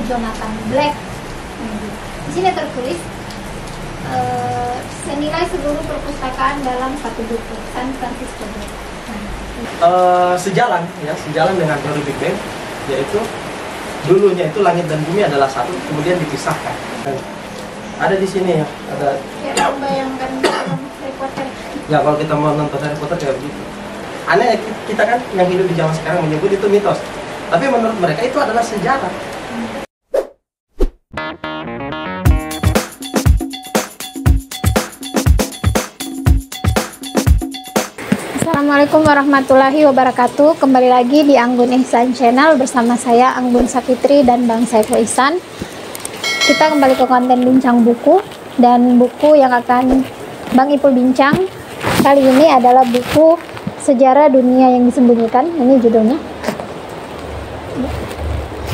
Jonathan Black. Di sini tertulis senilai seluruh perpustakaan dalam satu buku, San Francisco Gate. Sejalan dengan teori Big Bang, yaitu dulunya itu langit dan bumi adalah satu, kemudian dipisahkan. Ada di sini ya, ada. Ya, membayangkan film Harry Potter. Ya, kalau kita mau nonton Harry Potter kayak begitu. Aneh, kita kan yang hidup di zaman sekarang menyebut itu mitos, tapi menurut mereka itu adalah sejarah. Assalamualaikum warahmatullahi wabarakatuh. Kembali lagi di Anggun Ihsan Channel bersama saya Anggun Sapitri dan Bang Saiful Ihsan. Kita kembali ke konten bincang buku, dan buku yang akan Bang Ipul bincang kali ini adalah buku Sejarah Dunia yang Disembunyikan. Ini judulnya.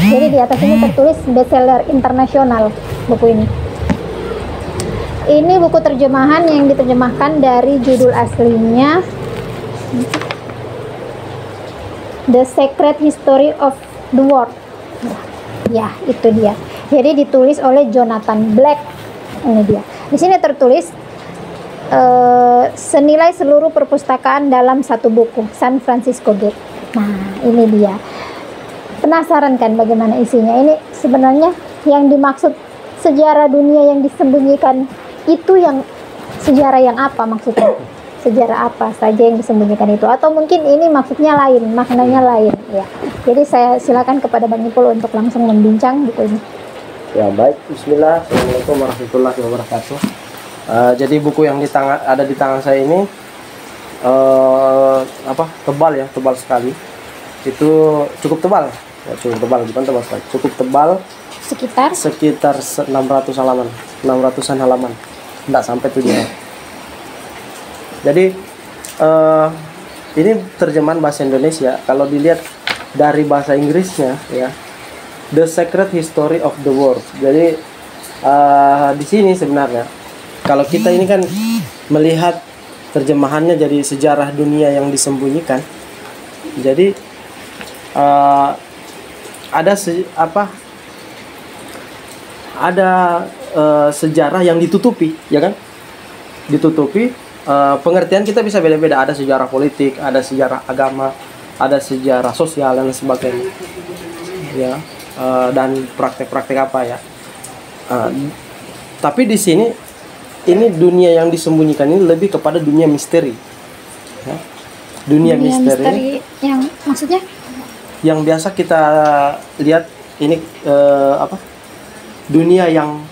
Jadi di atas ini tertulis bestseller internasional buku ini. Ini buku terjemahan yang diterjemahkan dari judul aslinya The Secret History of the World. Ya, itu dia. Jadi ditulis oleh Jonathan Black. Ini dia. Di sini tertulis senilai seluruh perpustakaan dalam satu buku, San Francisco Gate. Nah, ini dia. Penasaran kan bagaimana isinya? Ini sebenarnya yang dimaksud sejarah dunia yang disembunyikan itu yang sejarah yang apa maksudnya? Sejarah apa saja yang disembunyikan itu, atau mungkin ini maksudnya lain, maknanya lain ya. Jadi saya silakan kepada Bang Ipul untuk langsung membincang buku ini. Ya, baik. Bismillah. Assalamualaikum warahmatullahi wabarakatuh. Jadi buku yang ada di tangan saya ini tebal sekali. Itu cukup tebal. Ya, cukup tebal, bukan tebal sekali. Cukup tebal. Sekitar 600 halaman. 600-an halaman. Enggak sampai 7. Jadi ini terjemahan bahasa Indonesia. Kalau dilihat dari bahasa Inggrisnya ya, The Secret History of the World. Jadi di sini sebenarnya kalau kita ini kan melihat terjemahannya jadi sejarah dunia yang disembunyikan. Jadi ada sejarah yang ditutupi, ya kan? Ditutupi. Pengertian kita bisa beda-beda. Ada sejarah politik, ada sejarah agama, ada sejarah sosial dan sebagainya. Ya. Dan praktek-praktek apa ya. Tapi di sini ini dunia yang disembunyikan ini lebih kepada dunia misteri. Ya. Dunia misteri yang maksudnya? Yang biasa kita lihat ini dunia yang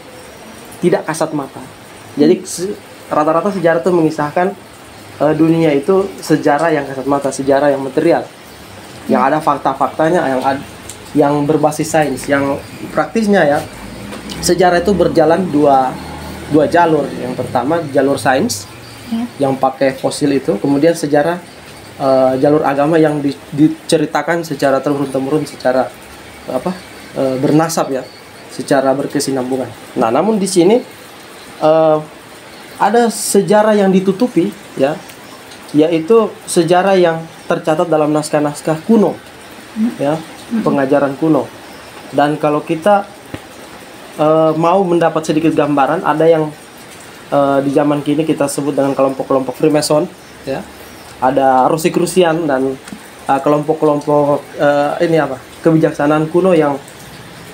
tidak kasat mata. Jadi rata-rata sejarah itu mengisahkan dunia itu sejarah yang kasat mata, sejarah yang material, yang ada fakta-faktanya, yang berbasis sains, yang praktisnya ya. Sejarah itu berjalan dua jalur. Yang pertama jalur sains yang pakai fosil itu, kemudian sejarah jalur agama yang diceritakan secara turun-temurun, secara bernasab ya, secara berkesinambungan. Nah, namun di sini ada sejarah yang ditutupi ya, yaitu sejarah yang tercatat dalam naskah-naskah kuno ya, pengajaran kuno. Dan kalau kita mau mendapat sedikit gambaran, ada yang di zaman kini kita sebut dengan kelompok-kelompok Freemason ya, ada Rosicrucian dan kelompok-kelompok kebijaksanaan kuno yang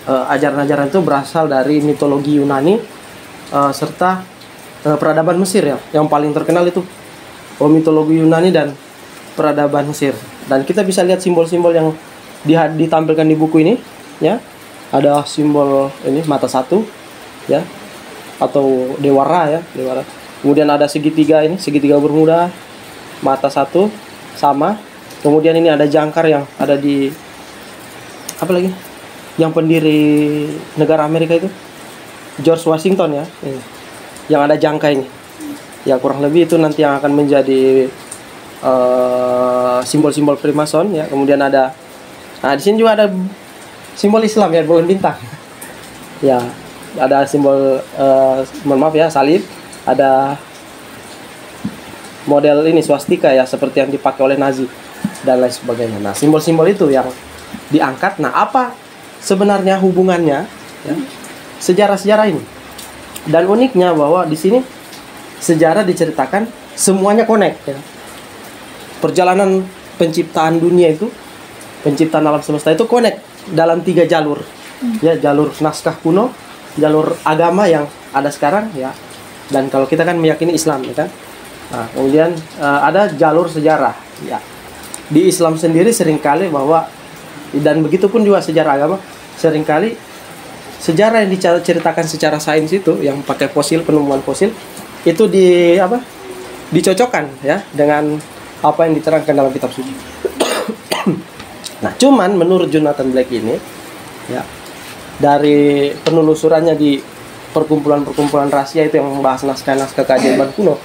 ajaran-ajaran itu berasal dari mitologi Yunani serta peradaban Mesir ya. Yang paling terkenal itu mitologi Yunani dan peradaban Mesir. Dan kita bisa lihat simbol-simbol yang ditampilkan di buku ini ya. Ada simbol ini mata satu ya, atau dewara ya, dewara. Kemudian ada segitiga ini, segitiga bermuda, mata satu sama. Kemudian ini ada jangkar yang ada di apa lagi? Yang pendiri negara Amerika itu George Washington ya. Ini. Yang ada jangka ini. Ya, kurang lebih itu nanti yang akan menjadi simbol-simbol Freemason ya. Kemudian ada di sini juga ada simbol Islam ya, bulan bintang. Ya, ada simbol mohon maaf ya, salib, ada model ini swastika ya, seperti yang dipakai oleh Nazi dan lain sebagainya. Nah, simbol-simbol itu yang diangkat. Nah, apa sebenarnya hubungannya ya, sejarah-sejarah ini. Dan uniknya bahwa di sini sejarah diceritakan semuanya connect ya. Perjalanan penciptaan dunia itu, penciptaan alam semesta itu connect dalam 3 jalur. Ya, jalur naskah kuno, jalur agama yang ada sekarang ya. Dan kalau kita kan meyakini Islam ya kan. Nah, kemudian ada jalur sejarah ya. Di Islam sendiri seringkali bahwa, dan begitu pun juga sejarah agama, seringkali sejarah yang diceritakan secara sains itu yang pakai fosil, penemuan fosil itu dicocokkan ya dengan apa yang diterangkan dalam kitab suci. Nah, cuman menurut Jonathan Blake ini ya, dari penelusurannya di perkumpulan-perkumpulan rahasia itu yang membahas naskah-naskah keajaiban kuno,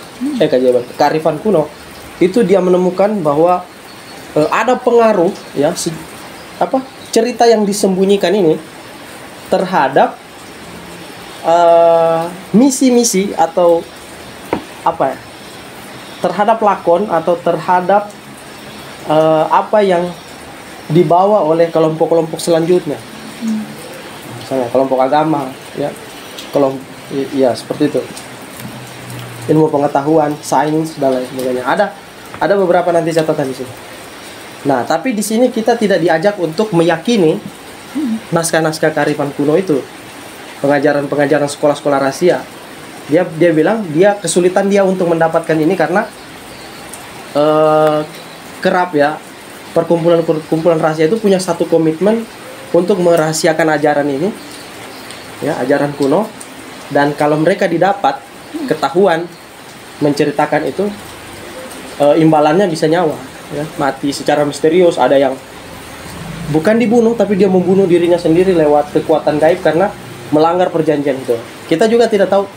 kearifan kuno, itu dia menemukan bahwa ada pengaruh ya cerita yang disembunyikan ini terhadap misi-misi atau terhadap lakon atau terhadap apa yang dibawa oleh kelompok-kelompok selanjutnya. Misalnya kelompok agama ya, seperti itu, ilmu pengetahuan, sains dan lain sebagainya. Ada beberapa nanti catatan di sini. Nah, tapi di sini kita tidak diajak untuk meyakini naskah-naskah kearifan kuno itu, pengajaran-pengajaran sekolah-sekolah rahasia. Dia bilang kesulitan dia untuk mendapatkan ini karena kerap ya perkumpulan rahasia itu punya satu komitmen untuk merahasiakan ajaran ini ya, ajaran kuno, dan kalau mereka didapat ketahuan menceritakan itu, imbalannya bisa nyawa ya, mati secara misterius. Ada yang bukan dibunuh tapi dia membunuh dirinya sendiri lewat kekuatan gaib karena melanggar perjanjian itu. Kita juga tidak tahu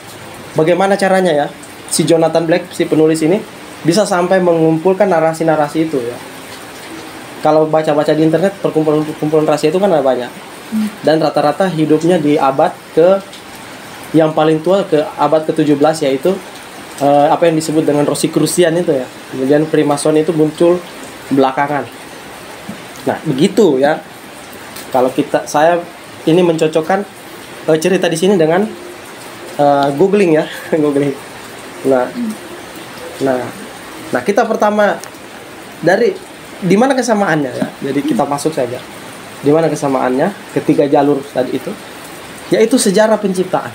bagaimana caranya ya si Jonathan Blake, si penulis ini, bisa sampai mengumpulkan narasi-narasi itu ya. Kalau baca-baca di internet, perkumpulan rahasia itu kan ada banyak. Dan rata-rata hidupnya di abad yang paling tua, ke abad ke-17, yaitu apa yang disebut dengan Rosicrucian itu ya. Kemudian Freemason itu muncul belakangan. Nah, begitu ya. Kalau saya ini mencocokkan cerita di sini dengan googling ya, googling. Nah, kita pertama di mana kesamaannya ya. Jadi kita masuk saja. Di mana kesamaannya ketiga jalur tadi itu? Yaitu sejarah penciptaan.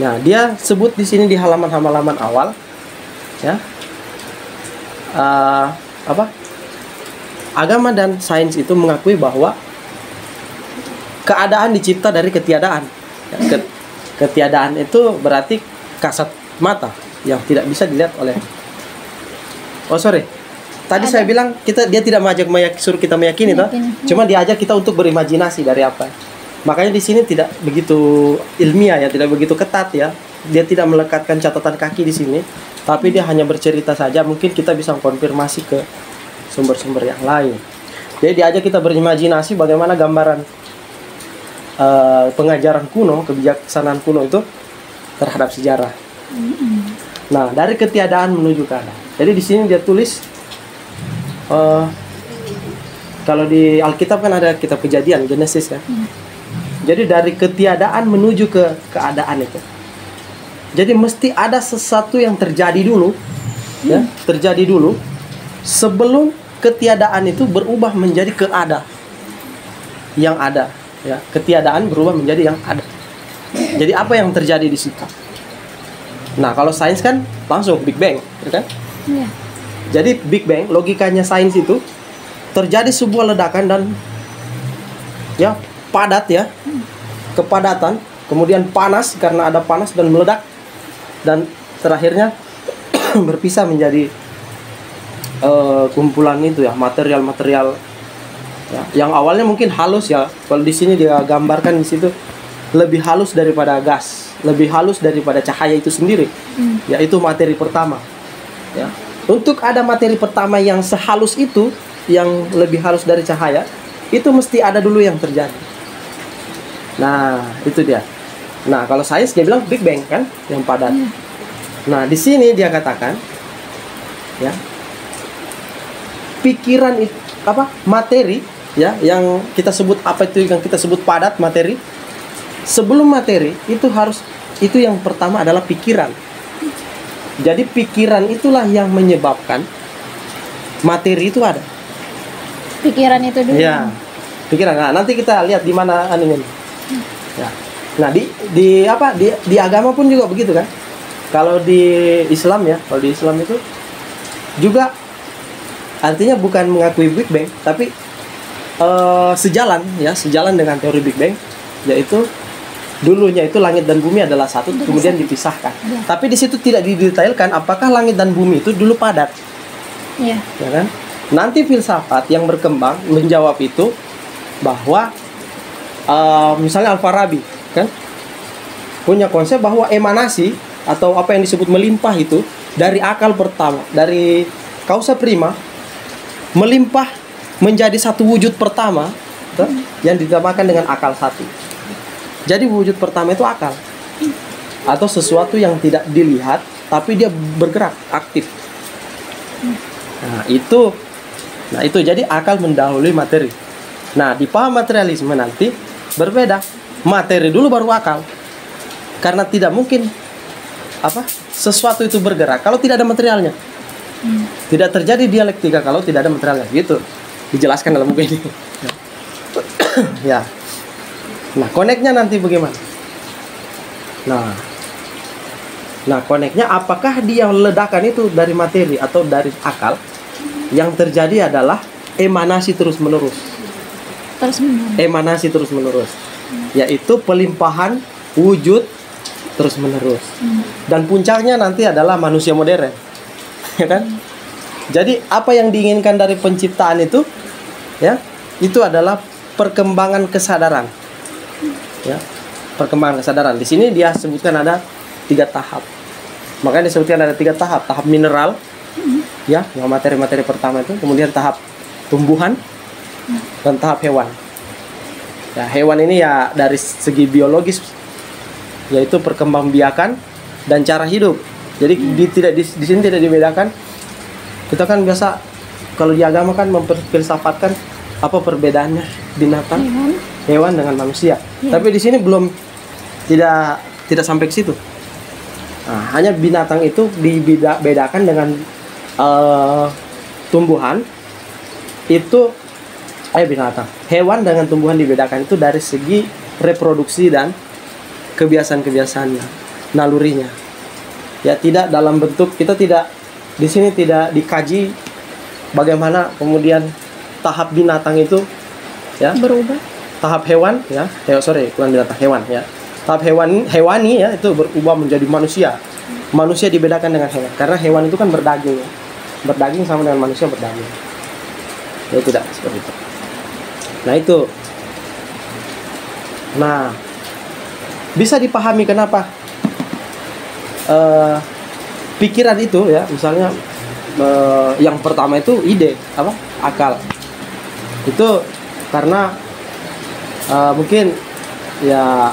Nah, dia sebut di sini di halaman-halaman awal ya. Agama dan sains itu mengakui bahwa keadaan dicipta dari ketiadaan. Ketiadaan itu berarti kasat mata yang tidak bisa dilihat oleh. Tadi saya bilang dia tidak suruh kita meyakini, cuma diajak kita untuk berimajinasi dari apa. Makanya di sini tidak begitu ilmiah ya, tidak begitu ketat ya. Dia tidak melekatkan catatan kaki di sini, tapi dia hanya bercerita saja. Mungkin kita bisa konfirmasi ke sumber-sumber yang lain. Jadi diajak kita berimajinasi bagaimana gambaran pengajaran kuno, kebijaksanaan kuno itu terhadap sejarah. Nah, dari ketiadaan menuju ke ada. Jadi di sini dia tulis, kalau di Alkitab kan ada kitab Kejadian, Genesis ya. Jadi dari ketiadaan menuju ke keadaan itu. Jadi mesti ada sesuatu yang terjadi dulu, ya, terjadi dulu sebelum ketiadaan itu berubah menjadi yang ada. Ya, ketiadaan berubah menjadi yang ada. Jadi apa yang terjadi di situ? Nah, kalau sains kan langsung Big Bang, ya kan? Yeah. Jadi Big Bang, logikanya sains itu terjadi sebuah ledakan dan ya padat ya, kepadatan, kemudian panas karena ada panas dan meledak, dan terakhirnya berpisah menjadi kumpulan itu ya, material-material ya, yang awalnya mungkin halus ya. Kalau di sini dia gambarkan di situ lebih halus daripada gas, lebih halus daripada cahaya itu sendiri, yaitu materi pertama. Ya. Untuk ada materi pertama yang sehalus itu, yang lebih halus dari cahaya, itu mesti ada dulu yang terjadi. Nah, itu dia. Nah, kalau sains dia bilang Big Bang kan, yang padat. Nah, di sini dia katakan, ya, pikiran itu materi ya, yang kita sebut apa itu yang kita sebut padat materi. Sebelum materi itu yang pertama adalah pikiran. Jadi pikiran itulah yang menyebabkan materi itu ada. Pikiran itu dulu. Ya, pikiran. Nah, nanti kita lihat di mana anunya. Ya. Nah, di agama pun juga begitu kan? Kalau di Islam ya, kalau di Islam itu juga artinya bukan mengakui Big Bang, tapi sejalan dengan teori Big Bang, yaitu dulunya itu langit dan bumi adalah satu, kemudian dipisahkan. Ya. Tapi di situ tidak didetailkan apakah langit dan bumi itu dulu padat. Iya. Ya kan? Nanti filsafat yang berkembang menjawab itu bahwa misalnya Al-Farabi kan punya konsep bahwa emanasi atau apa yang disebut melimpah itu dari akal pertama, dari causa prima melimpah menjadi satu wujud pertama yang dinamakan dengan akal satu. Jadi wujud pertama itu akal atau sesuatu yang tidak dilihat tapi dia bergerak aktif. Nah itu jadi akal mendahului materi. Nah di paham materialisme nanti berbeda, materi dulu baru akal, karena tidak mungkin sesuatu itu bergerak kalau tidak ada materialnya. Tidak terjadi dialektika kalau tidak ada materialnya. Gitu dijelaskan dalam buku ini. Ya. Nah, koneknya nanti bagaimana? Nah, koneknya apakah dia ledakan itu dari materi atau dari akal? Yang terjadi adalah emanasi terus-menerus. Emanasi terus-menerus. Yaitu pelimpahan wujud terus-menerus. Dan puncaknya nanti adalah manusia modern. Ya kan? Jadi apa yang diinginkan dari penciptaan itu, ya, itu adalah perkembangan kesadaran. Ya, perkembangan kesadaran. Di sini dia sebutkan ada 3 tahap. Makanya disebutkan ada 3 tahap. Tahap mineral, ya, yang materi-materi pertama itu. Kemudian tahap tumbuhan dan tahap hewan. Ya, hewan ini ya dari segi biologis, yaitu perkembangbiakan dan cara hidup. Jadi di sini tidak dibedakan. Kita kan biasa kalau di agama kan memperfilsafatkan apa perbedaannya binatang, hewan dengan manusia. Tapi di sini belum tidak sampai ke situ. Nah, hanya binatang itu dibedakan dengan tumbuhan itu binatang. Hewan dengan tumbuhan dibedakan itu dari segi reproduksi dan kebiasaan-kebiasaannya, nalurinya. Ya, tidak dalam bentuk kita tidak di sini tidak dikaji bagaimana kemudian tahap binatang itu ya berubah. Tahap hewan ya, bukan binatang, hewan ya. Tahap hewani ya itu berubah menjadi manusia. Manusia dibedakan dengan hewan karena hewan itu kan berdaging ya. Berdaging sama dengan manusia berdaging. Ya tidak seperti itu. Nah itu. Nah, bisa dipahami kenapa pikiran itu ya, misalnya yang pertama itu ide akal. Itu karena mungkin ya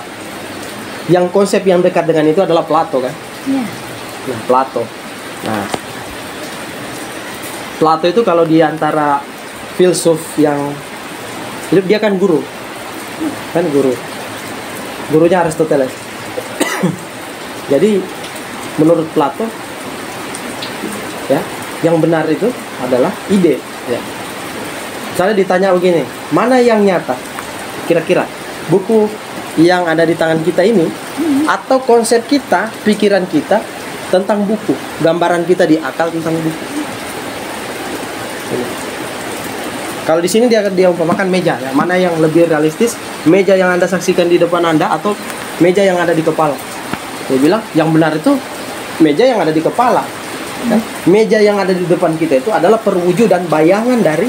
yang konsep yang dekat dengan itu adalah Plato kan. Nah, Plato itu kalau di antara filsuf yang hidup dia kan gurunya Aristoteles. Jadi menurut Plato ya yang benar itu adalah ide ya. Misalnya ditanya begini, mana yang nyata kira-kira, buku yang ada di tangan kita ini atau konsep kita, pikiran kita tentang buku, gambaran kita di akal tentang buku. Kalau di sini dia umpamakan meja ya, mana yang lebih realistis, meja yang Anda saksikan di depan Anda atau meja yang ada di kepala. Dia bilang yang benar itu meja yang ada di kepala kan? Meja yang ada di depan kita itu adalah perwujudan bayangan dari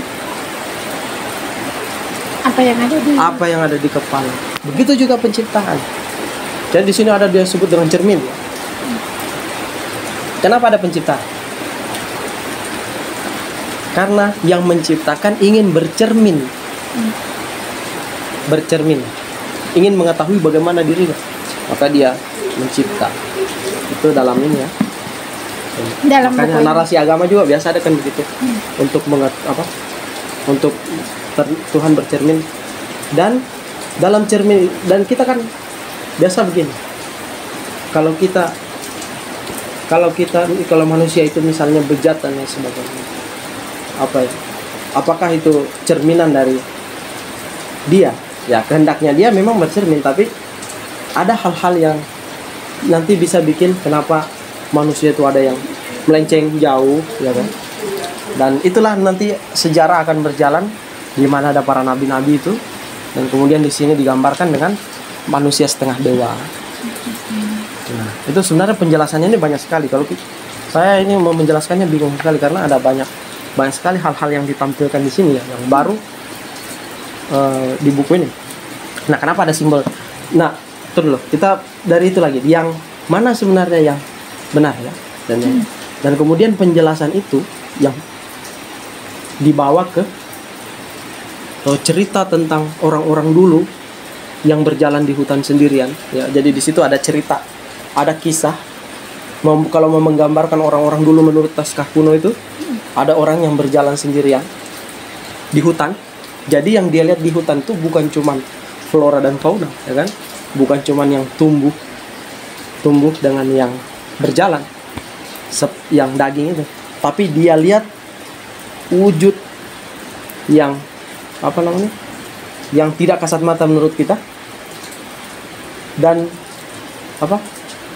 apa yang ada di kepala. Begitu juga penciptaan. Jadi di sini ada dia sebut dengan cermin. Kenapa ada penciptaan? Karena yang menciptakan ingin bercermin. Ingin mengetahui bagaimana dirinya. Maka dia mencipta. Itu dalam ini ya. Makanya narasi agama juga biasa ada kan begitu. Untuk Tuhan bercermin, dan dalam cermin, dan kita kan biasa begini, kalau manusia itu misalnya bejat dan lain sebagainya, apa ya, apakah itu cerminan dari dia? Ya kehendaknya dia memang bercermin, tapi ada hal-hal yang nanti bisa bikin kenapa manusia itu ada yang melenceng jauh, ya kan? Dan itulah nanti sejarah akan berjalan di mana ada para nabi-nabi itu, dan kemudian di sini digambarkan dengan manusia setengah dewa. Nah, itu sebenarnya penjelasannya ini banyak sekali. Kalau saya ini mau menjelaskannya bingung sekali karena ada banyak sekali hal-hal yang ditampilkan di sini ya, yang baru di buku ini. Nah, kenapa ada simbol? Nah, terus kita dari itu lagi, yang mana sebenarnya yang benar ya, dan kemudian penjelasan itu yang dibawa ke cerita tentang orang-orang dulu yang berjalan di hutan sendirian ya. Jadi di situ ada cerita, ada kisah. Kalau mau menggambarkan orang-orang dulu menurut naskah kuno itu, ada orang yang berjalan sendirian di hutan. Jadi yang dia lihat di hutan itu bukan cuman flora dan fauna, ya kan? Bukan cuman yang tumbuh dengan yang berjalan, yang daging itu, tapi dia lihat wujud yang yang tidak kasat mata menurut kita, dan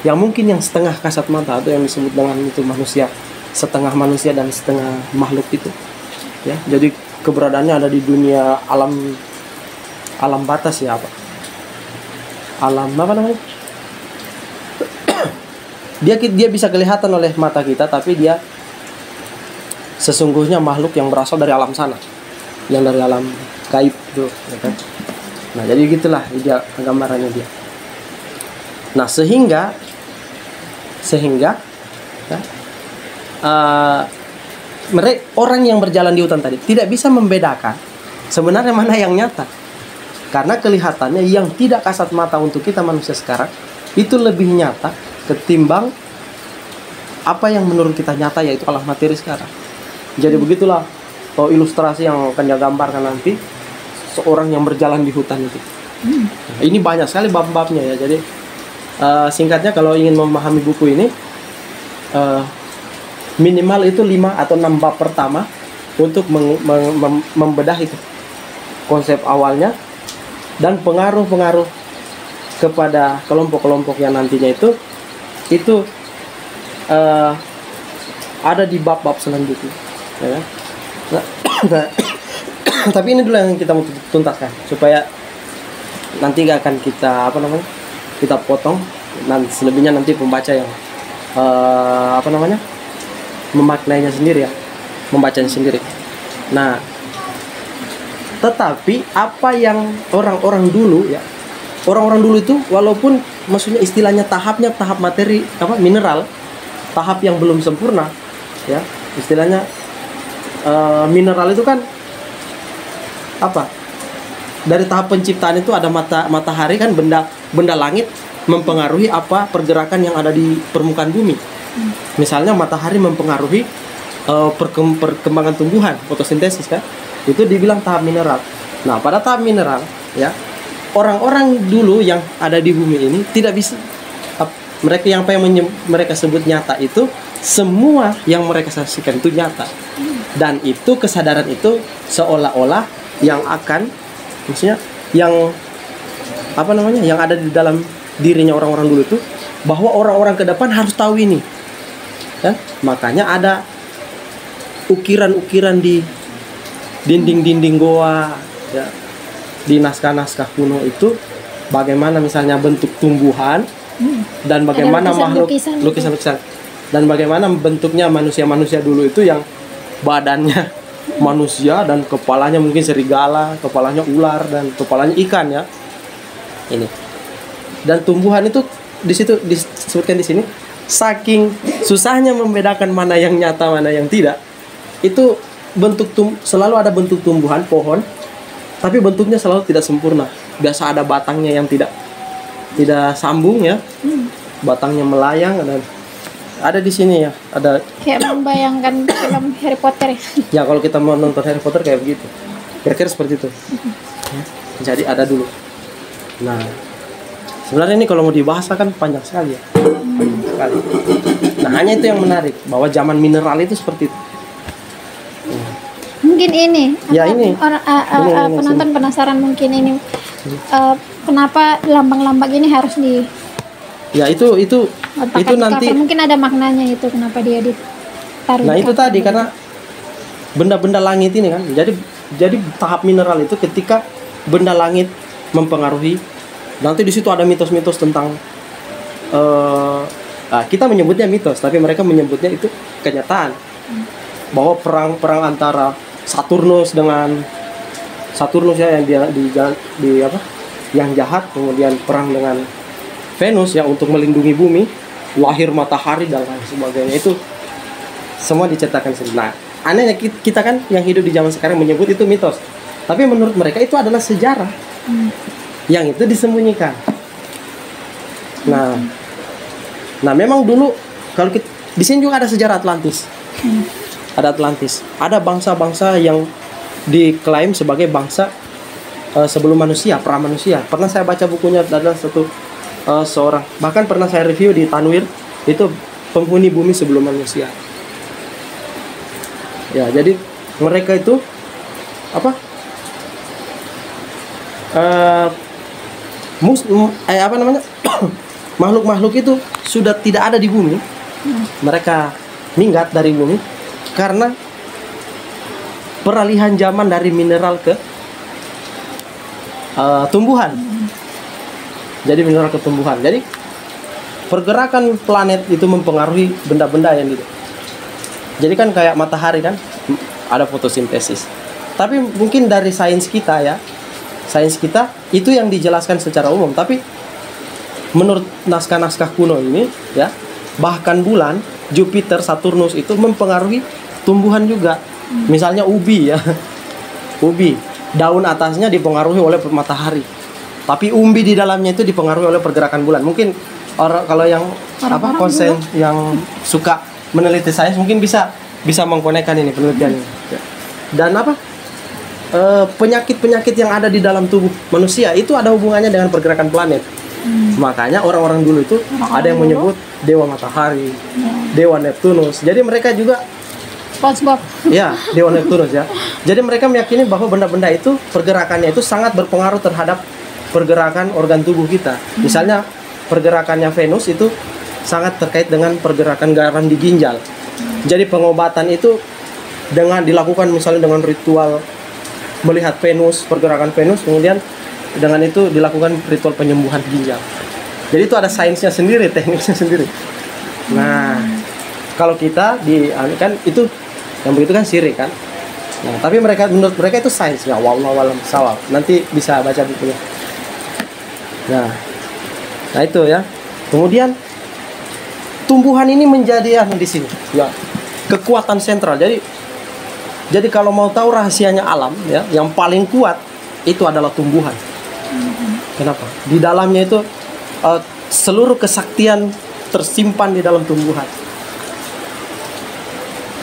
yang mungkin yang setengah kasat mata, atau yang disebut dengan itu manusia, setengah manusia dan setengah makhluk itu ya. Jadi keberadaannya ada di dunia alam batas ya, dia bisa kelihatan oleh mata kita, tapi dia sesungguhnya makhluk yang berasal dari alam sana, yang dari alam gaib itu, ya kan? Nah, jadi gitulah dia gambarannya dia. Nah, sehingga ya, orang yang berjalan di hutan tadi tidak bisa membedakan sebenarnya mana yang nyata, karena kelihatannya yang tidak kasat mata untuk kita manusia sekarang itu lebih nyata ketimbang apa yang menurut kita nyata, yaitu alam materi sekarang. Jadi begitulah ilustrasi yang akan dia gambarkan nanti, seorang yang berjalan di hutan itu. Nah, ini banyak sekali bab-babnya ya. Jadi singkatnya, kalau ingin memahami buku ini, minimal itu 5 atau 6 bab pertama untuk membedah itu konsep awalnya dan pengaruh-pengaruh kepada kelompok-kelompok yang nantinya itu ada di bab-bab selanjutnya ya. Nah, tapi ini dulu yang kita mau tuntaskan supaya nanti gak akan kita potong, dan selebihnya nanti pembaca yang memaknainya sendiri ya, membacanya sendiri. Nah, tetapi apa yang orang-orang dulu itu, walaupun maksudnya istilahnya tahap materi mineral, tahap yang belum sempurna ya, istilahnya mineral itu kan dari tahap penciptaan itu ada matahari kan, benda langit mempengaruhi pergerakan yang ada di permukaan bumi. Misalnya matahari mempengaruhi perkembangan tumbuhan, fotosintesis kan, itu dibilang tahap mineral. Nah, pada tahap mineral ya, orang-orang dulu yang ada di bumi ini tidak bisa, mereka yang mereka sebut nyata itu, semua yang mereka saksikan itu nyata, dan itu kesadaran itu seolah-olah yang akan, maksudnya yang yang ada di dalam dirinya orang-orang dulu itu, bahwa orang-orang ke depan harus tahu ini ya. Makanya ada ukiran-ukiran di dinding-dinding goa ya, di naskah-naskah kuno itu, bagaimana misalnya bentuk tumbuhan dan bagaimana makhluk, lukisan-lukisan, dan bagaimana bentuknya manusia-manusia dulu itu, yang badannya manusia dan kepalanya mungkin serigala, kepalanya ular, dan kepalanya ikan ya. Ini. Dan tumbuhan itu di situ disebutkan di sini, saking susahnya membedakan mana yang nyata mana yang tidak. Itu selalu ada bentuk tumbuhan, pohon, tapi bentuknya selalu tidak sempurna. Biasa ada batangnya yang tidak sambung ya. Batangnya melayang, dan ada di sini ya, ada kayak membayangkan film Harry Potter ya. Ya, kalau kita mau nonton Harry Potter kayak begitu. Kira-kira seperti itu. Ya. Jadi ada dulu. Nah, sebenarnya ini kalau mau dibahas kan panjang sekali ya. Panjang sekali. Nah, hanya itu yang menarik bahwa zaman mineral itu seperti itu. Mungkin ini. Ya, ini. Penonton penasaran mungkin ini. Kenapa lambang-lambang ini harus di Ya itu pakai nanti cover? Mungkin ada maknanya itu kenapa dia ditaruh. Nah, di itu cover. tadi karena benda-benda langit ini kan. Jadi tahap mineral itu ketika benda langit mempengaruhi, nanti di situ ada mitos-mitos tentang kita menyebutnya mitos, tapi mereka menyebutnya itu kenyataan. Bahwa perang antara Saturnus ya yang yang jahat, kemudian perang dengan Venus yang untuk melindungi bumi, lahir matahari dan lain sebagainya, itu semua diceritakan sendiri. Nah, anehnya kita kan yang hidup di zaman sekarang menyebut itu mitos, tapi menurut mereka itu adalah sejarah yang itu disembunyikan. Nah memang dulu kalau di sini juga ada sejarah Atlantis. Ada Atlantis, ada bangsa-bangsa yang diklaim sebagai bangsa sebelum manusia, pra-manusia. Pernah saya baca bukunya, ada seorang, bahkan pernah saya review di Tanwir, itu penghuni bumi sebelum manusia. Ya, jadi mereka itu makhluk-makhluk itu sudah tidak ada di bumi. Mereka minggat dari bumi karena peralihan zaman dari mineral ke tumbuhan. Jadi mineral ke tumbuhan. Jadi pergerakan planet itu mempengaruhi benda-benda yang gitu. Jadi kan kayak matahari kan ada fotosintesis. Tapi mungkin dari sains kita itu yang dijelaskan secara umum. Tapi menurut naskah-naskah kuno ini ya, bahkan bulan, Jupiter, Saturnus itu mempengaruhi tumbuhan juga. Misalnya ubi ya. Ubi, daun atasnya dipengaruhi oleh matahari. Tapi umbi di dalamnya itu dipengaruhi oleh pergerakan bulan. Mungkin kalau yang konsen yang suka meneliti sains mungkin bisa mengkonekkan ini penelitian ini. Dan penyakit-penyakit yang ada di dalam tubuh manusia itu ada hubungannya dengan pergerakan planet. Makanya orang-orang dulu itu ada yang menyebut dewa matahari, dewa Neptunus. Jadi mereka juga SpongeBob. Ya, dewa Neptunus ya. Jadi mereka meyakini bahwa benda-benda itu pergerakannya itu sangat berpengaruh terhadap pergerakan organ tubuh kita. Misalnya pergerakannya Venus itu sangat terkait dengan pergerakan garam di ginjal. Jadi pengobatan itu dengan dilakukan misalnya dengan ritual melihat Venus, pergerakan Venus, kemudian dengan itu dilakukan ritual penyembuhan ginjal. Jadi itu ada sainsnya sendiri, tekniknya sendiri. Nah, kalau kita kan itu yang begitu kan syirik kan. Nah, tapi menurut mereka itu sains. Ya, wallahu alam sawab. Nanti bisa baca bukunya. Nah itu ya. Kemudian tumbuhan ini menjadi di sini ya, kekuatan sentral. Jadi kalau mau tahu rahasianya alam ya, yang paling kuat itu adalah tumbuhan. Kenapa? Di dalamnya itu seluruh kesaktian tersimpan di dalam tumbuhan.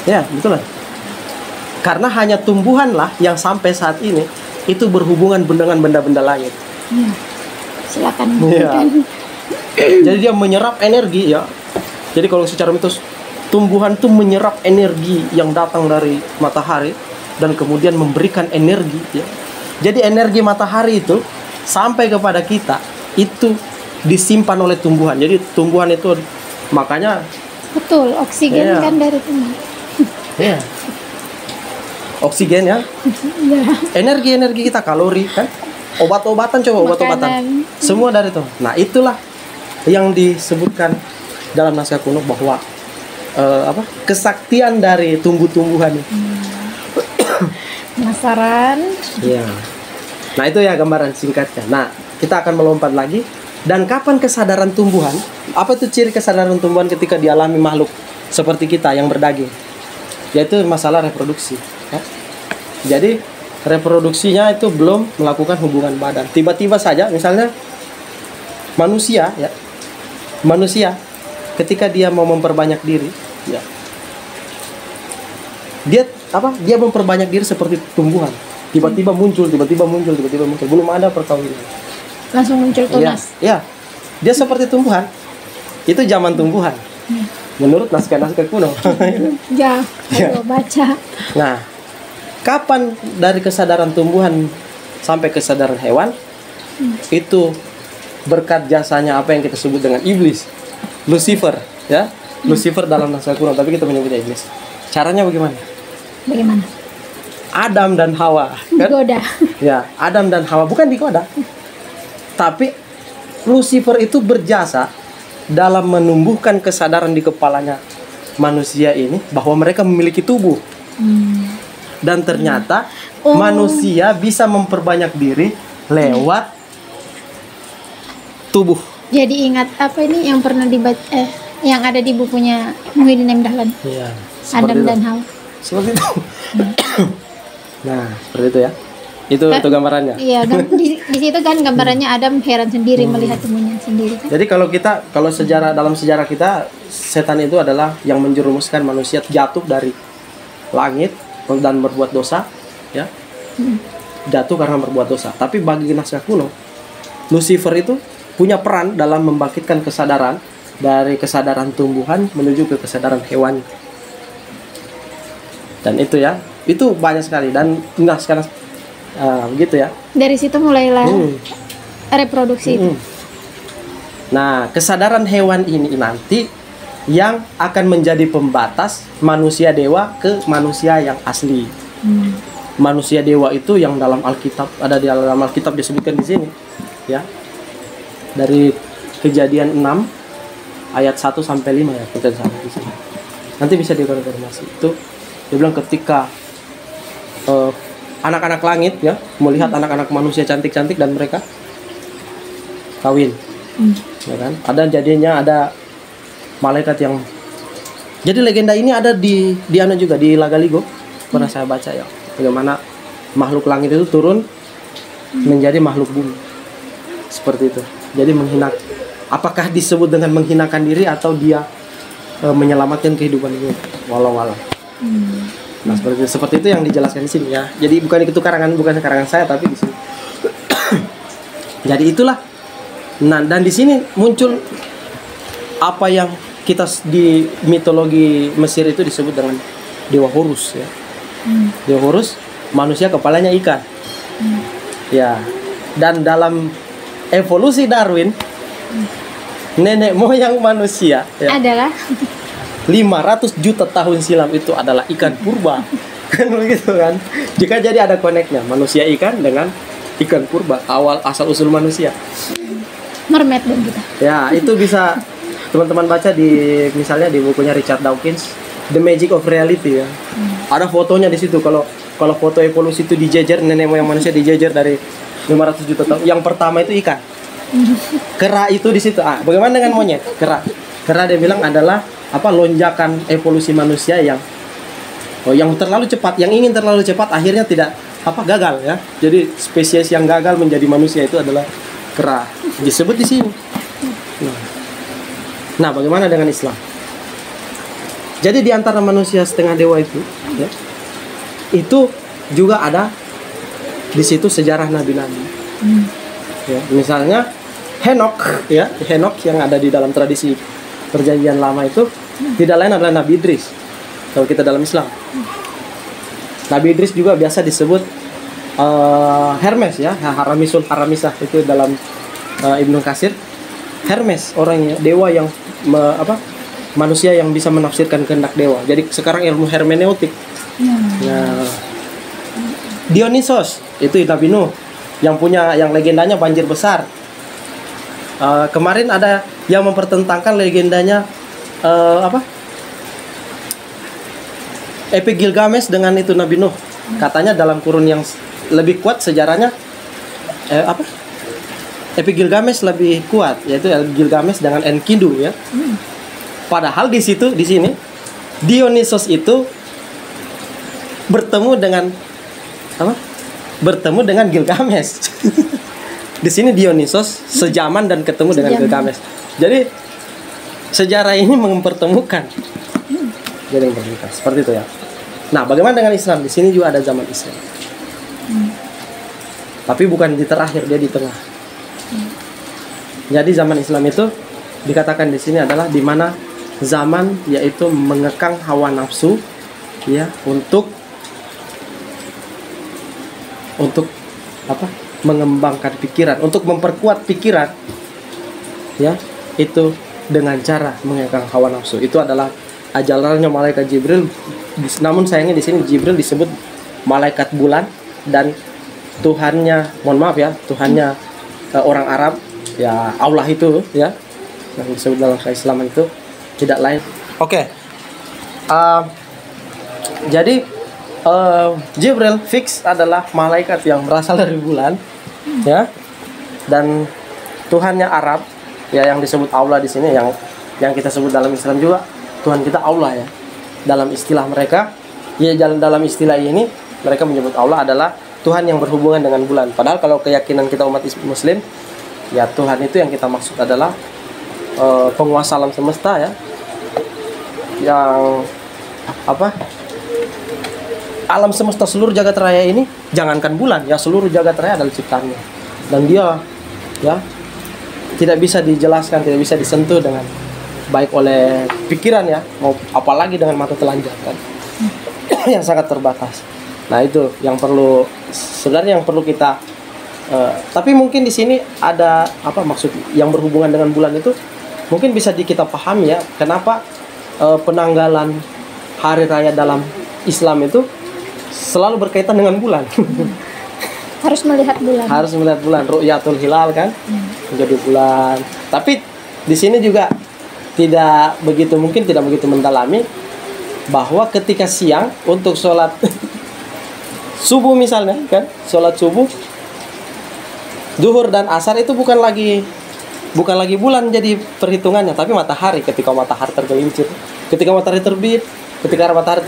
Ya, betul lah. Karena hanya tumbuhanlah yang sampai saat ini itu berhubungan dengan benda-benda langit. Ya. Silakan. Ya. Jadi dia menyerap energi ya. Jadi kalau secara mitos, tumbuhan itu menyerap energi yang datang dari matahari dan kemudian memberikan energi ya. Jadi energi matahari itu sampai kepada kita itu disimpan oleh tumbuhan. Jadi tumbuhan itu makanya betul, oksigen kan dari tumbuhan. Ya. Oksigen ya. Energi kita, kalori kan. Obat-obatan, coba obat-obatan. Semua dari itu. Nah, itulah yang disebutkan dalam naskah kuno bahwa kesaktian dari tumbuh-tumbuhan itu. Penasaran? Ya. Nah, itu ya gambaran singkatnya. Nah, kita akan melompat lagi. Dan kapan kesadaran tumbuhan? Apa itu ciri kesadaran tumbuhan ketika dialami makhluk seperti kita yang berdaging? Yaitu masalah reproduksi. Ya. Jadi reproduksinya itu belum melakukan hubungan badan. Tiba-tiba saja, misalnya manusia ketika dia mau memperbanyak diri, ya, dia memperbanyak diri seperti tumbuhan. Tiba-tiba muncul, tiba-tiba muncul, tiba-tiba muncul. Belum ada perkawinan. Langsung muncul Iya, tunas. iya. Dia seperti tumbuhan. Itu zaman tumbuhan. Menurut naskah-naskah kuno. Ya, Iya. ayo baca. Nah, kapan dari kesadaran tumbuhan sampai kesadaran hewan? Itu berkat jasanya apa yang kita sebut dengan iblis, Lucifer, ya. Lucifer dalam naskah kuno, tapi kita menyebutnya iblis. Caranya bagaimana? Bagaimana? Adam dan Hawa, kan? Digoda. Ya, Adam dan Hawa bukan digoda. Tapi Lucifer itu berjasa dalam menumbuhkan kesadaran di kepalanya manusia ini bahwa mereka memiliki tubuh. Dan ternyata manusia bisa memperbanyak diri lewat tubuh. Jadi ingat apa ini yang pernah dibaca yang ada di bukunya Muhyiddin M. Dahlan. Iya. Adam dan Hawa. Seperti itu. Nah, seperti itu ya. Itu gambarannya. Iya, di situ kan gambarannya Adam heran sendiri melihat temunya sendiri kan. Jadi kalau dalam sejarah kita, setan itu adalah yang menjerumuskan manusia jatuh dari langit dan berbuat dosa, ya. Jatuh karena berbuat dosa. Tapi bagi naskah kuno, Lucifer itu punya peran dalam membangkitkan kesadaran dari kesadaran tumbuhan menuju ke kesadaran hewan. Dan itu ya, itu banyak sekali dan sekarang begitu ya. Dari situ mulailah reproduksi itu. Nah, kesadaran hewan ini nanti yang akan menjadi pembatas manusia dewa ke manusia yang asli. Manusia dewa itu yang dalam Alkitab, ada di dalam Alkitab disebutkan di sini, ya. Dari Kejadian 6 ayat 1 sampai 5 ya, kita salah di sini. Nanti bisa dikonfirmasi. Itu dia bilang ketika anak-anak langit ya melihat anak-anak manusia cantik-cantik dan mereka kawin. Ya kan? Ada malaikat yang, jadi legenda ini ada di anu juga di Lagaligo, pernah saya baca ya, bagaimana makhluk langit itu turun menjadi makhluk bumi seperti itu. Jadi menghina, apakah disebut dengan menghinakan diri atau dia menyelamatkan kehidupan ini, walau-walau. Nah, seperti itu yang dijelaskan di sini ya. Jadi bukan karangan saya, tapi di sini. Jadi itulah. Nah, dan di sini muncul apa yang kita di mitologi Mesir itu disebut dengan dewa Horus ya. Dewa Horus, manusia kepalanya ikan. Ya. Dan dalam evolusi Darwin, nenek moyang manusia ya, Adalah 500 juta tahun silam itu adalah ikan purba. Kan begitu kan? Jika jadi ada koneknya manusia ikan dengan ikan purba, awal asal usul manusia. mermaid dong kita. Ya, itu bisa teman-teman baca misalnya di bukunya Richard Dawkins, The Magic of Reality ya. Ada fotonya di situ. Kalau foto evolusi itu dijejer, nenek moyang manusia dijejer dari 500 juta tahun. Yang pertama itu ikan. Kera itu di situ. Bagaimana dengan monyet? Kera dia bilang adalah lonjakan evolusi manusia yang terlalu cepat, yang ingin terlalu cepat akhirnya tidak gagal ya. Jadi spesies yang gagal menjadi manusia itu adalah kera. Disebut di sini. Nah, bagaimana dengan Islam? Jadi di antara manusia setengah dewa itu, ya, itu juga ada di situ sejarah nabi-nabi. Ya, misalnya Henokh, ya, Henokh yang ada di dalam tradisi Perjanjian Lama itu tidak lain adalah Nabi Idris. Kalau kita dalam Islam, Nabi Idris juga biasa disebut Hermes ya, Haramisul Haramisah itu dalam Ibnu Katsir. Hermes orangnya, dewa yang manusia yang bisa menafsirkan kehendak dewa. Jadi sekarang ilmu hermeneutik. Nah, Dionysos itu Nabi Nuh yang legendanya banjir besar. Kemarin ada yang mempertentangkan legendanya Epic Gilgamesh dengan itu Nabi Nuh. Katanya dalam kurun yang lebih kuat sejarahnya Epic Gilgamesh lebih kuat, yaitu Gilgamesh dengan Enkidu ya. Padahal di sini Dionysos itu bertemu dengan Gilgamesh. Di sini Dionysos sejaman dan ketemu dengan Gilgamesh. Jadi sejarah ini mempertemukan. Jadi seperti itu ya. Nah, bagaimana dengan Islam? Di sini juga ada zaman Islam. Tapi bukan di terakhir, dia di tengah. Jadi zaman Islam itu dikatakan di sini adalah di mana zaman yaitu mengekang hawa nafsu, ya, untuk apa? Mengembangkan pikiran, untuk memperkuat pikiran, ya, itu dengan cara mengekang hawa nafsu. Itu adalah ajarannya malaikat Jibril. Namun sayangnya di sini Jibril disebut malaikat bulan, dan Tuhannya, mohon maaf ya, Tuhannya orang Arab, ya Allah itu, ya, yang disebut dalam Islam itu tidak lain. Oke. Jadi Jibril fix adalah malaikat yang berasal dari bulan, ya, dan Tuhannya Arab, ya, yang disebut Allah di sini, yang kita sebut dalam Islam juga Tuhan kita Allah, ya, dalam istilah mereka, ya, dalam istilah ini mereka menyebut Allah adalah Tuhan yang berhubungan dengan bulan. Padahal kalau keyakinan kita umat Muslim, ya, Tuhan itu yang kita maksud adalah penguasa alam semesta, ya, yang apa? Alam semesta seluruh jagat raya ini, jangankan bulan, ya, seluruh jagat raya adalah ciptaannya, dan dia, ya, tidak bisa dijelaskan, tidak bisa disentuh dengan baik oleh pikiran, ya, mau apalagi dengan mata telanjang, kan, yang sangat terbatas. Nah, itu yang perlu, sebenarnya yang perlu kita tapi mungkin di sini ada apa maksud yang berhubungan dengan bulan itu mungkin bisa kita pahami, ya, kenapa penanggalan hari raya dalam Islam itu selalu berkaitan dengan bulan. Harus melihat bulan. Harus melihat bulan, ru'yatul hilal, kan, menjadi bulan. Tapi di sini juga tidak begitu mendalami bahwa ketika siang untuk sholat subuh misalnya, kan, sholat subuh, zuhur dan asar itu bukan lagi bulan jadi perhitungannya, tapi matahari. Ketika matahari tergelincir, ketika matahari terbit, ketika matahari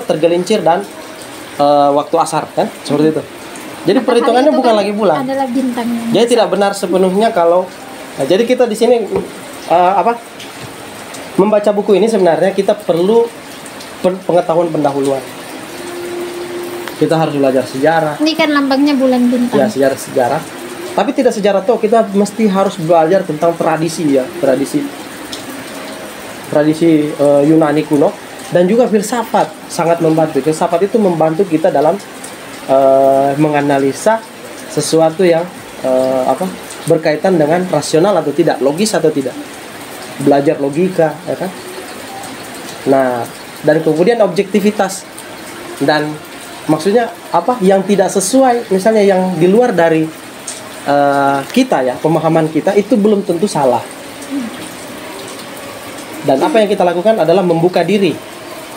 tergelincir, dan waktu asar, kan, seperti itu. Jadi matahari perhitungannya bukan kan lagi bulan. Adalah bintangnya. Jadi tidak benar sepenuhnya kalau. Nah, jadi kita di sini membaca buku ini sebenarnya kita perlu pengetahuan pendahuluan. Kita harus belajar sejarah. Ini kan lambangnya bulan bintang. Ya, sejarah. Tapi tidak sejarah toh, kita mesti harus belajar tentang tradisi, ya, tradisi Yunani kuno, dan juga filsafat sangat membantu. Filsafat itu membantu kita dalam menganalisa sesuatu yang berkaitan dengan rasional atau tidak, logis atau tidak. Belajar logika, ya, kan? Nah, dan kemudian objektivitas, dan maksudnya apa yang tidak sesuai, misalnya yang di luar dari kita, ya, pemahaman kita itu belum tentu salah. Dan apa yang kita lakukan adalah membuka diri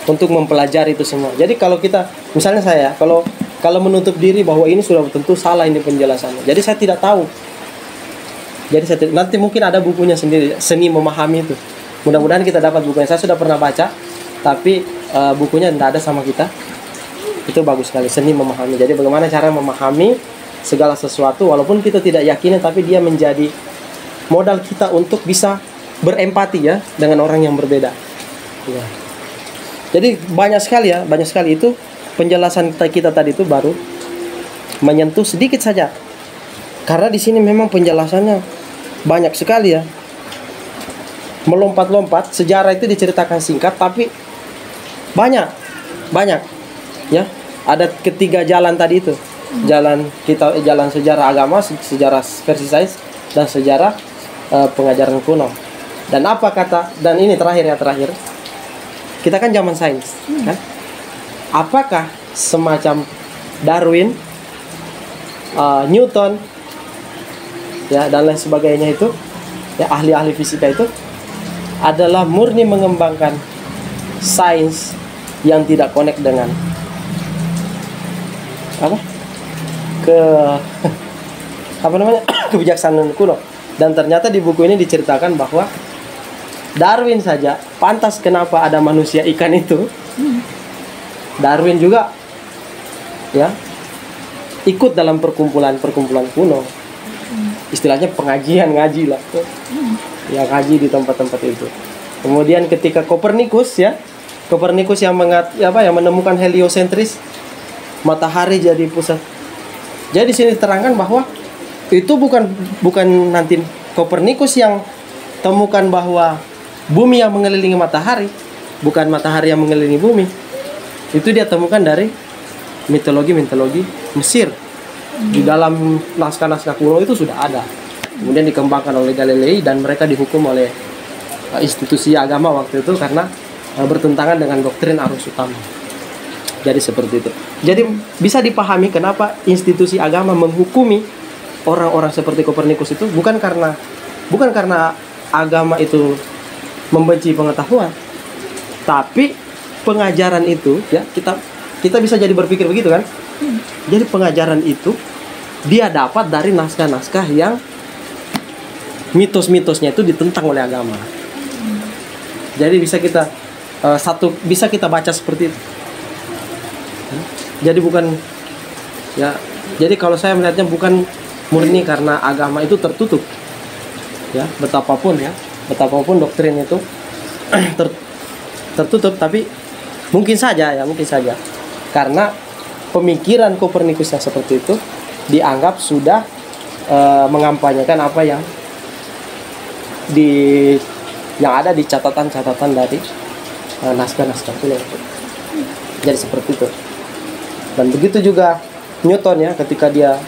untuk mempelajari itu semua. Jadi kalau kita, misalnya saya, kalau menutup diri bahwa ini sudah tentu salah ini penjelasannya, jadi saya tidak tahu. Jadi nanti mungkin ada bukunya sendiri, Seni Memahami itu. Mudah-mudahan kita dapat bukunya. Saya sudah pernah baca, tapi bukunya tidak ada sama kita. Itu bagus sekali, Seni Memahami. Jadi bagaimana cara memahami segala sesuatu walaupun kita tidak yakin, tapi dia menjadi modal kita untuk bisa berempati, ya, dengan orang yang berbeda, ya. Jadi banyak sekali itu penjelasan kita tadi itu baru menyentuh sedikit saja, karena di sini memang penjelasannya banyak sekali, ya, melompat-lompat. Sejarah itu diceritakan singkat tapi banyak, ya. Ada ketiga jalan tadi itu, jalan sejarah agama, sejarah versi sains, dan sejarah pengajaran kuno. Dan apa kata, dan ini terakhir, kita kan zaman sains, kan? Apakah semacam Darwin, Newton, ya, dan lain sebagainya itu, ya, ahli-ahli fisika itu adalah murni mengembangkan sains yang tidak connect dengan kebijaksanaan kuno. Dan ternyata di buku ini diceritakan bahwa Darwin saja pantas kenapa ada manusia ikan itu. Darwin juga, ya, ikut dalam perkumpulan kuno. Istilahnya pengajian, ngaji lah, ya, ngaji di tempat-tempat itu. Kemudian ketika Kopernikus yang menemukan heliosentris, matahari jadi pusat Jadi di sini diterangkan bahwa itu bukan nanti Kopernikus yang temukan bahwa bumi yang mengelilingi matahari, bukan matahari yang mengelilingi bumi. Itu dia temukan dari mitologi Mesir. Di dalam naskah-naskah kuno itu sudah ada. Kemudian dikembangkan oleh Galilei dan mereka dihukum oleh institusi agama waktu itu karena bertentangan dengan doktrin arus utama. Jadi seperti itu. Jadi bisa dipahami kenapa institusi agama menghukumi orang-orang seperti Kopernikus itu bukan karena agama itu membenci pengetahuan, tapi pengajaran itu ya kita bisa jadi berpikir begitu kan. Jadi pengajaran itu dia dapat dari naskah-naskah yang mitos-mitosnya itu ditentang oleh agama. Jadi bisa kita baca seperti itu. Jadi bukan ya. Jadi kalau saya melihatnya bukan murni karena agama itu tertutup. Ya, betapapun doktrin itu tertutup, tapi mungkin saja karena pemikiran Kopernikus yang seperti itu dianggap sudah mengampanyekan apa yang ada di catatan-catatan dari naskah-naskah kuno. Jadi seperti itu. Dan begitu juga Newton ya, ketika dia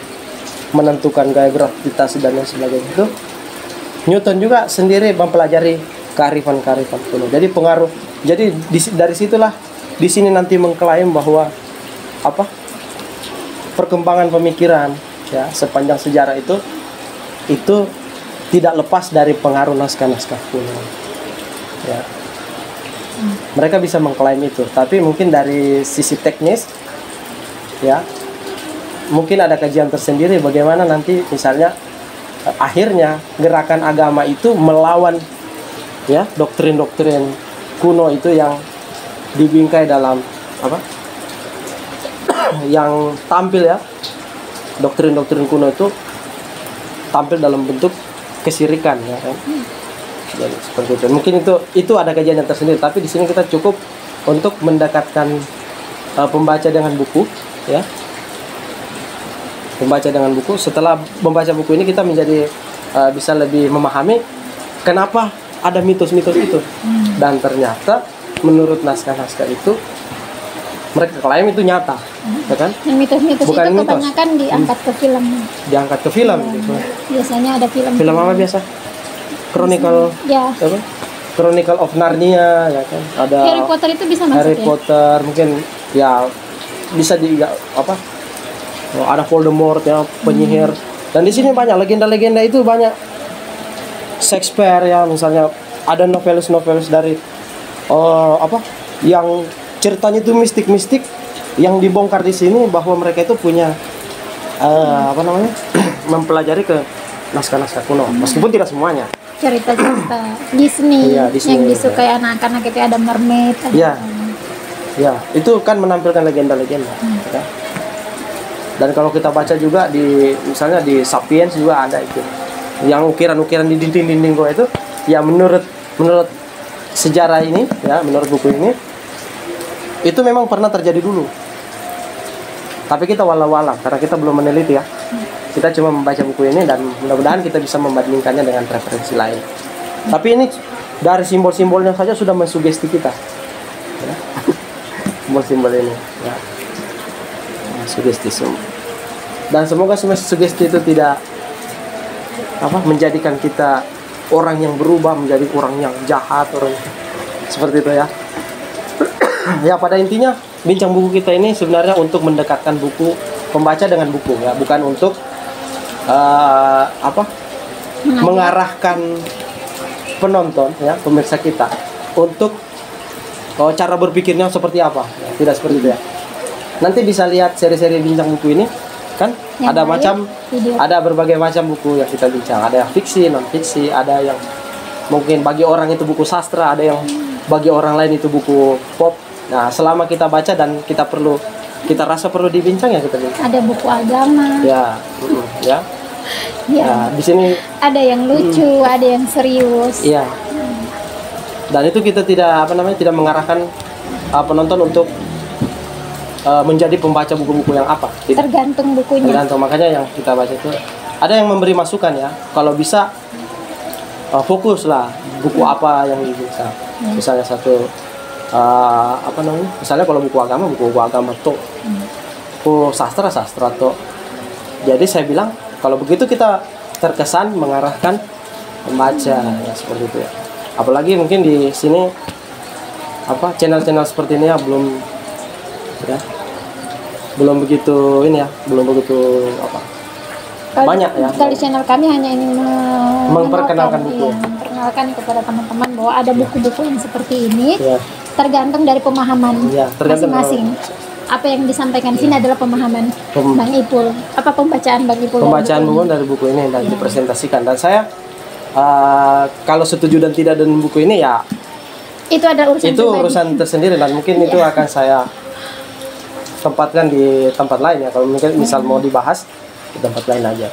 menentukan gaya gravitasi dan lain sebagainya itu, Newton juga sendiri mempelajari kearifan kuno. Jadi pengaruh. Jadi dari situlah di sini nanti mengklaim bahwa perkembangan pemikiran ya sepanjang sejarah itu tidak lepas dari pengaruh naskah-naskah kuno. Ya. Mereka bisa mengklaim itu, tapi mungkin dari sisi teknis ya mungkin ada kajian tersendiri bagaimana nanti misalnya akhirnya gerakan agama itu melawan ya doktrin-doktrin kuno itu yang dibingkai dalam yang tampil ya, doktrin-doktrin kuno itu tampil dalam bentuk kesirikan ya kan. Jadi seperti itu. Mungkin itu ada kajian yang tersendiri, tapi di sini kita cukup untuk mendekatkan pembaca dengan buku ya. Membaca dengan buku. Setelah membaca buku ini kita menjadi bisa lebih memahami kenapa ada mitos-mitos itu. Dan ternyata menurut naskah-naskah itu mereka klaim itu nyata, ya kan? Yang mitos-mitos bukan itu mitos. kebanyakan diangkat ke film. Diangkat ke film. Ya, Gitu. biasanya ada film. Film apa biasa? Chronicle. Ya. Apa? Chronicle of Narnia, ya kan? Ada Harry Potter itu bisa masuk Harry ya? Potter mungkin ya bisa ada Voldemort ya, penyihir. Dan di sini banyak legenda-legenda itu banyak. Shakespeare ya, misalnya ada novelis-novelis dari yang ceritanya itu mistik-mistik yang dibongkar di sini bahwa mereka itu punya mempelajari ke naskah-naskah kuno, meskipun tidak semuanya. Cerita-cerita Disney, Iya, Disney yang disukai anak-anak itu ada mermaid. Iya. Ya, itu kan menampilkan legenda-legenda. Ya. Dan kalau kita baca juga misalnya di Sapiens juga ada itu. Yang ukiran-ukiran di dinding-dinding gua itu ya menurut sejarah ini ya, menurut buku ini itu memang pernah terjadi dulu. Tapi kita walau-walau karena kita belum meneliti ya. Kita cuma membaca buku ini dan mudah-mudahan kita bisa membandingkannya dengan referensi lain. Tapi ini dari simbol-simbolnya saja sudah mensugesti kita. Ya. Simbol-simbol ini ya. Sugesti semua. Dan semoga sugesti itu tidak menjadikan kita orang yang berubah menjadi orang yang jahat, orang seperti itu ya. Ya pada intinya bincang buku kita ini sebenarnya untuk mendekatkan buku pembaca dengan buku ya, bukan untuk mengarahkan penonton ya, pemirsa kita untuk cara berpikirnya seperti apa ya, tidak seperti itu ya. Nanti bisa lihat seri-seri bincang buku ini kan yang ada berbagai macam buku yang kita bincang, ada yang fiksi, non fiksi, ada yang mungkin bagi orang itu buku sastra, ada yang bagi orang lain itu buku pop. Nah selama kita baca dan kita rasa perlu dibincang ya kita bincang. Ada buku agama ya. Nah, di sini ada yang lucu, ada yang serius. Iya. Dan itu kita tidak mengarahkan penonton untuk menjadi pembaca buku-buku yang apa. Tidak. Tergantung bukunya. Tergantung, makanya yang kita baca itu ada yang memberi masukan ya. Kalau bisa fokus lah buku apa yang bisa. Misalnya satu apa namanya? Misalnya kalau buku agama tuh. Buku sastra tuh. Jadi saya bilang kalau begitu kita terkesan mengarahkan pembaca ya seperti itu ya. Apalagi mungkin di sini channel-channel seperti ini ya belum begitu ini ya, belum begitu banyak ya. Kalau channel kami hanya ingin memperkenalkan buku. Iya, memperkenalkan kepada teman-teman bahwa ada buku-buku yang seperti ini. Ya. Tergantung dari pemahaman masing-masing. Apa yang disampaikan sini adalah pemahaman Bang Ipul. Apa pembacaan Bang Ipul? Pembacaan buku dari buku ini dan dipresentasikan. Dan saya kalau setuju dan tidak dengan buku ini ya itu adalah urusan tersendiri dan mungkin itu akan saya tempatkan di tempat lain ya. Kalau mungkin misal mau dibahas di tempat lain aja.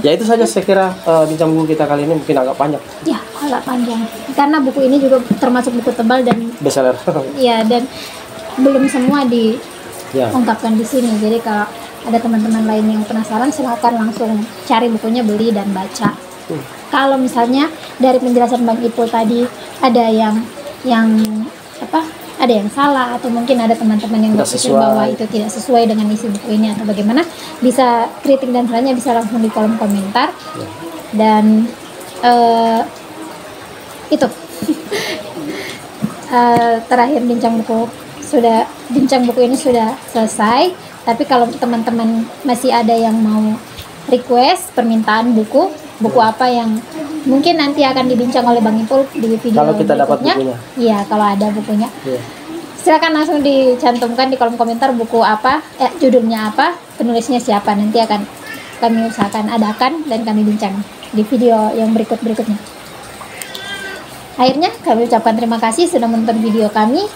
Ya itu saja saya kira bincang buku kita kali ini mungkin agak panjang. Ya agak panjang karena buku ini juga termasuk buku tebal dan bestseller. Ya dan belum semua diungkapkan di sini. Jadi kalau ada teman-teman lain yang penasaran silahkan langsung cari bukunya, beli dan baca. Kalau misalnya dari penjelasan Bang Ipul tadi ada yang ada yang salah atau mungkin ada teman-teman yang berpikir bahwa itu tidak sesuai dengan isi buku ini atau bagaimana, bisa kritik dan sarannya bisa langsung di kolom komentar. Dan itu terakhir bincang buku ini sudah selesai. Tapi kalau teman-teman masih ada yang mau request permintaan buku apa yang mungkin nanti akan dibincang oleh Bang Ipul di video kalau kita dapat bukunya. Iya, kalau ada bukunya. Silakan langsung dicantumkan di kolom komentar buku apa, judulnya apa, penulisnya siapa. Nanti akan kami usahakan adakan dan kami bincang di video yang berikutnya. Akhirnya kami ucapkan terima kasih sudah menonton video kami.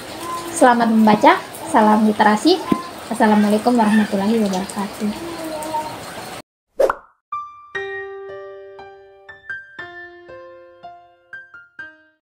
Selamat membaca, salam literasi. Assalamualaikum warahmatullahi wabarakatuh.